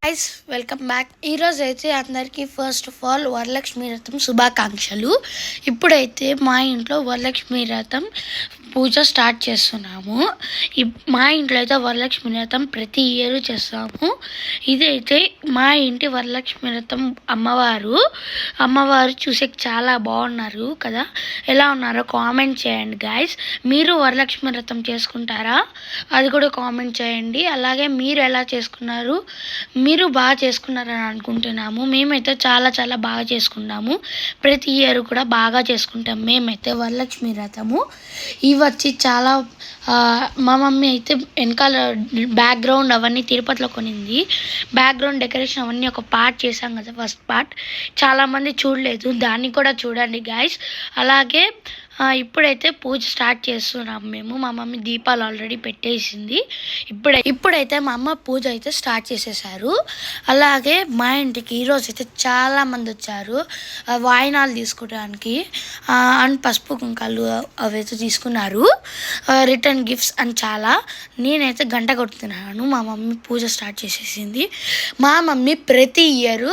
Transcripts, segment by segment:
Guys welcome back. ఈరోజు అయితే అందరికీ ఫస్ట్ ఆఫ్ ఆల్ వరలక్ష్మి వ్రతం శుభాకాంక్షలు. ఇప్పుడైతే మా ఇంట్లో వరలక్ష్మి వ్రతం పూజ స్టార్ట్ చేస్తున్నాము. మా ఇంట్లో అయితే వరలక్ష్మి వ్రతం ప్రతి ఇయర్ చేస్తాము. ఇదైతే మా ఇంటి వరలక్ష్మి వ్రతం అమ్మవారు చూసే చాలా బాగున్నారు కదా. ఎలా ఉన్నారో కామెంట్ చేయండి గైస్. మీరు వరలక్ష్మి వ్రతం చేసుకుంటారా? అది కూడా కామెంట్ చేయండి. అలాగే మీరు ఎలా చేసుకున్నారు, మీరు బాగా చేసుకున్నారని అనుకుంటున్నాము. మేమైతే చాలా చాలా బాగా చేసుకుంటాము. ప్రతి ఇయర్ కూడా బాగా చేసుకుంటాం మేమైతే వరలక్ష్మి వ్రతము. ఇవి వచ్చి చాలా మా మమ్మీ అయితే వెనకాల బ్యాక్గ్రౌండ్ అవన్నీ తిరుపతిలో కొనింది. బ్యాక్గ్రౌండ్ డెకరేషన్ అవన్నీ ఒక పార్ట్ చేసాం కదా, ఫస్ట్ పార్ట్. చాలామంది చూడలేదు, దాన్ని కూడా చూడండి గైస్. అలాగే ఇప్పుడైతే పూజ స్టార్ట్ చేస్తున్నాం మేము. మా మమ్మీ దీపాలు ఆల్రెడీ పెట్టేసింది. ఇప్పుడైతే మా అమ్మ పూజ అయితే స్టార్ట్ చేసేసారు. అలాగే మా ఇంటికి ఈరోజు అయితే చాలామంది వచ్చారు వాయినాలు తీసుకోవడానికి. అండ్ పసుపు కుంకాలు అవైతే తీసుకున్నారు, రిటర్న్ గిఫ్ట్స్ అని చాలా. నేనైతే గంట కొడుతున్నాను. మా మమ్మీ పూజ స్టార్ట్ చేసేసింది. మా మమ్మీ ప్రతి ఇయర్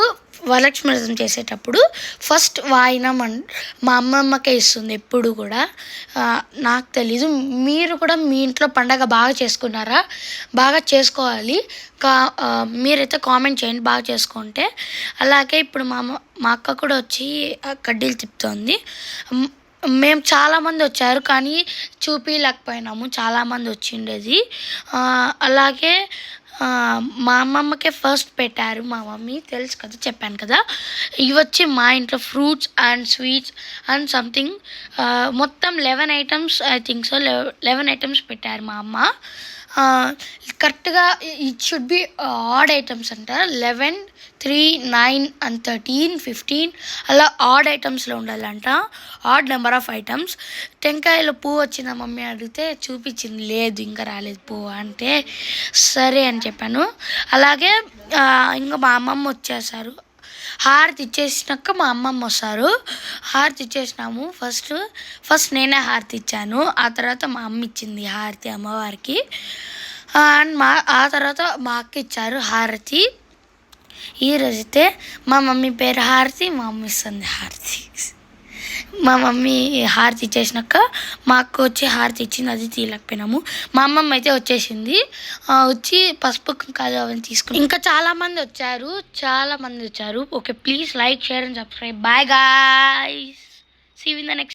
వరలక్ష్మి వ్రతం చేసేటప్పుడు ఫస్ట్ వాయినం మా అమ్మమ్మకే ఇస్తుంది ఎప్పుడు కూడా. నాకు తెలీదు, మీరు కూడా మీ ఇంట్లో పండగ బాగా చేసుకున్నారా? బాగా చేసుకోవాలి. మీరైతే కామెంట్ చేయండి బాగా చేసుకుంటే. అలాగే ఇప్పుడు మా అక్క కూడా వచ్చి కడ్డీలు తిప్పుతోంది. మేము చాలామంది వచ్చారు కానీ చూపించలేకపోయినాము, చాలామంది వచ్చిండేది. అలాగే మా అమ్మమ్మకే ఫస్ట్ పెట్టారు మా మమ్మీ, తెలుసు కదా, చెప్పాను కదా. ఇవి వచ్చి మా ఇంట్లో fruits and sweets and something మొత్తం 11 items, I think so 11 items పెట్టారు మా అమ్మ. కరెక్ట్గా it should be odd items అంట. 11, 3, 9 and 13, 15 అలా ఆడ్ ఐటమ్స్లో ఉండాలంట. Odd number of items. టెంకాయలో పువ్వు వచ్చిందా మమ్మీ అడిగితే చూపించింది, లేదు ఇంకా రాలేదు పువ్వు అంటే సరే అని చెప్పాను. అలాగే ఇంకా మా అమ్మమ్మ వచ్చేసారు. హారతి ఇచ్చేసినాక మా అమ్మమ్మ వస్తారు. హారతి ఇచ్చేసినాము. ఫస్ట్ నేనే హారతి ఇచ్చాను. ఆ తర్వాత మా అమ్మ ఇచ్చింది హారతి అమ్మవారికి. అండ్ ఆ తర్వాత మా అక్క ఇచ్చారు హారతి. ఈరోజైతే మా మమ్మీ పేరు హారతి, మా అమ్మ ఇస్తుంది హారతి. మా మమ్మీ హారతి ఇచ్చేసినాక మా అక్క వచ్చి హారతి ఇచ్చింది, అది తీయలేకపోయినాము. మా అమ్మమ్మ అయితే వచ్చేసింది. వచ్చి పసుపు కుంకాలు అవన్నీ తీసుకుని ఇంకా చాలామంది వచ్చారు. Okay, please like, share and subscribe. Bye guys, see you in the next.